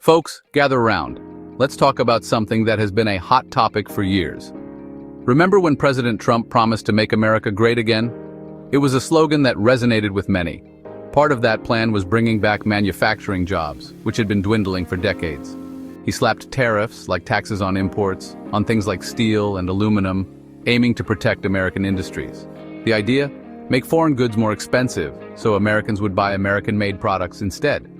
Folks, gather around. Let's talk about something that has been a hot topic for years. Remember when President Trump promised to make America great again? It was a slogan that resonated with many. Part of that plan was bringing back manufacturing jobs, which had been dwindling for decades. He slapped tariffs, like taxes on imports, on things like steel and aluminum, aiming to protect American industries. The idea? Make foreign goods more expensive, so Americans would buy American-made products instead.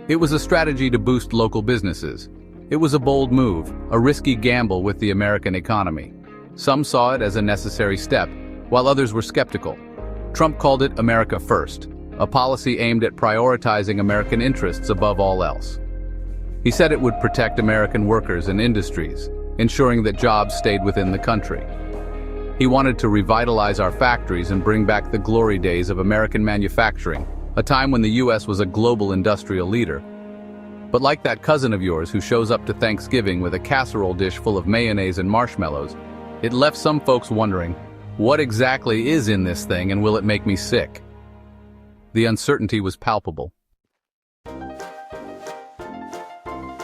It was a strategy to boost local businesses. It was a bold move, a risky gamble with the American economy. Some saw it as a necessary step, while others were skeptical. Trump called it America First, a policy aimed at prioritizing American interests above all else. He said it would protect American workers and industries, ensuring that jobs stayed within the country. He wanted to revitalize our factories and bring back the glory days of American manufacturing, a time when the U.S. was a global industrial leader. But like that cousin of yours who shows up to Thanksgiving with a casserole dish full of mayonnaise and marshmallows, it left some folks wondering, what exactly is in this thing and will it make me sick? The uncertainty was palpable.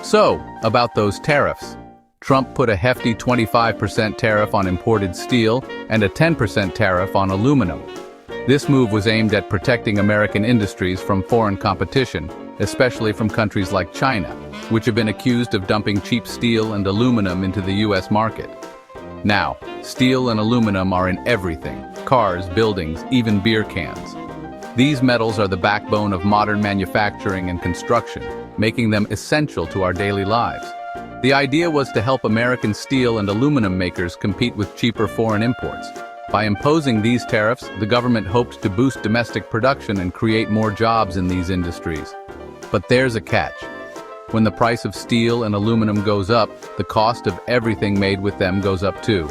So, about those tariffs. Trump put a hefty 25% tariff on imported steel and a 10% tariff on aluminum. This move was aimed at protecting American industries from foreign competition, especially from countries like China, which have been accused of dumping cheap steel and aluminum into the U.S. market. Now, steel and aluminum are in everything: cars, buildings, even beer cans. These metals are the backbone of modern manufacturing and construction, making them essential to our daily lives. The idea was to help American steel and aluminum makers compete with cheaper foreign imports. By imposing these tariffs, the government hoped to boost domestic production and create more jobs in these industries. But there's a catch. When the price of steel and aluminum goes up, the cost of everything made with them goes up too.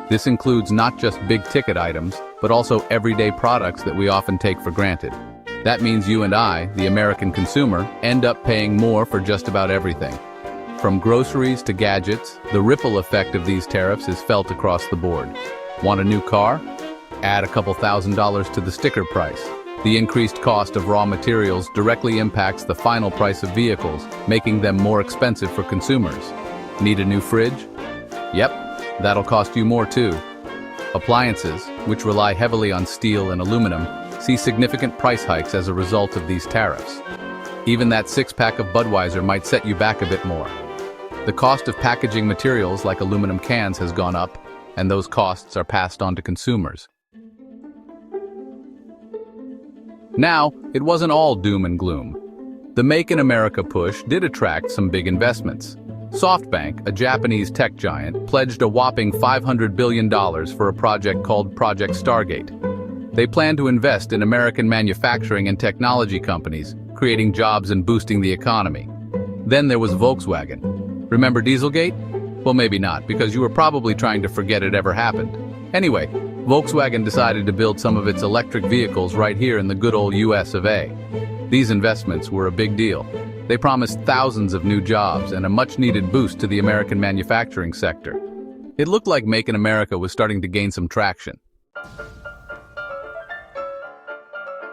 This includes not just big-ticket items, but also everyday products that we often take for granted. That means you and I, the American consumer, end up paying more for just about everything. From groceries to gadgets, the ripple effect of these tariffs is felt across the board. Want a new car? Add a couple $1,000s to the sticker price. The increased cost of raw materials directly impacts the final price of vehicles, making them more expensive for consumers. Need a new fridge? Yep, that'll cost you more too. Appliances, which rely heavily on steel and aluminum, see significant price hikes as a result of these tariffs. Even that six-pack of Budweiser might set you back a bit more. The cost of packaging materials like aluminum cans has gone up, and those costs are passed on to consumers. Now, it wasn't all doom and gloom. The Make in America push did attract some big investments. SoftBank, a Japanese tech giant, pledged a whopping $500 billion for a project called Project Stargate. They plan to invest in American manufacturing and technology companies, creating jobs and boosting the economy. Then there was Volkswagen. Remember Dieselgate? Well, maybe not, because you were probably trying to forget it ever happened. Anyway, Volkswagen decided to build some of its electric vehicles right here in the good old US of A. These investments were a big deal. They promised thousands of new jobs and a much-needed boost to the American manufacturing sector. It looked like Make in America was starting to gain some traction.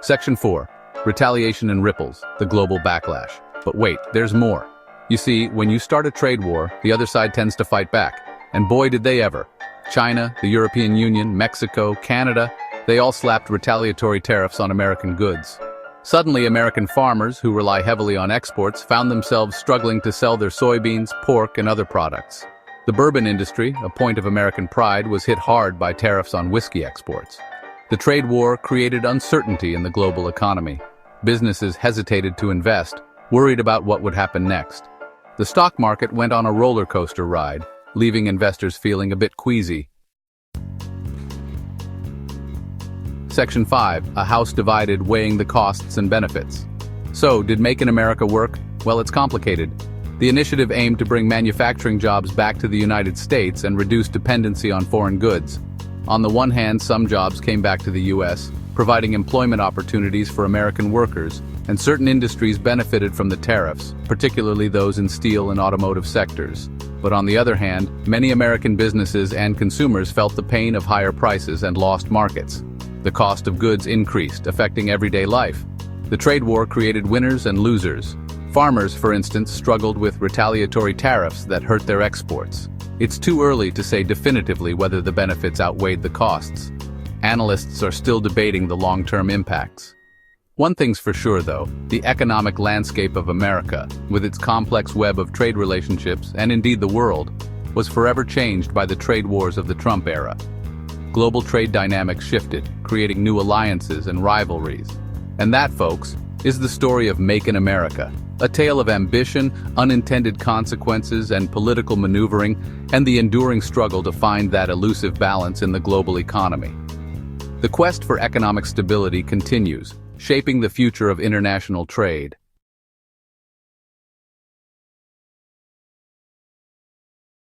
Section 4. Retaliation and ripples, the global backlash. But wait, there's more. You see, when you start a trade war, the other side tends to fight back. And boy did they ever. China, the European Union, Mexico, Canada, they all slapped retaliatory tariffs on American goods. Suddenly, American farmers, who rely heavily on exports, found themselves struggling to sell their soybeans, pork, and other products. The bourbon industry, a point of American pride, was hit hard by tariffs on whiskey exports. The trade war created uncertainty in the global economy. Businesses hesitated to invest, worried about what would happen next. The stock market went on a roller coaster ride, leaving investors feeling a bit queasy. Section 5. A house divided, weighing the costs and benefits. So, did Make in America work? Well, it's complicated. The initiative aimed to bring manufacturing jobs back to the United States and reduce dependency on foreign goods. On the one hand, some jobs came back to the U.S., providing employment opportunities for American workers, and certain industries benefited from the tariffs, particularly those in steel and automotive sectors. But on the other hand, many American businesses and consumers felt the pain of higher prices and lost markets. The cost of goods increased, affecting everyday life. The trade war created winners and losers. Farmers, for instance, struggled with retaliatory tariffs that hurt their exports. It's too early to say definitively whether the benefits outweighed the costs. Analysts are still debating the long-term impacts. One thing's for sure, though, the economic landscape of America, with its complex web of trade relationships, and indeed the world, was forever changed by the trade wars of the Trump era. Global trade dynamics shifted, creating new alliances and rivalries. And that, folks, is the story of Make in America, a tale of ambition, unintended consequences, and political maneuvering, and the enduring struggle to find that elusive balance in the global economy. The quest for economic stability continues, shaping the future of international trade.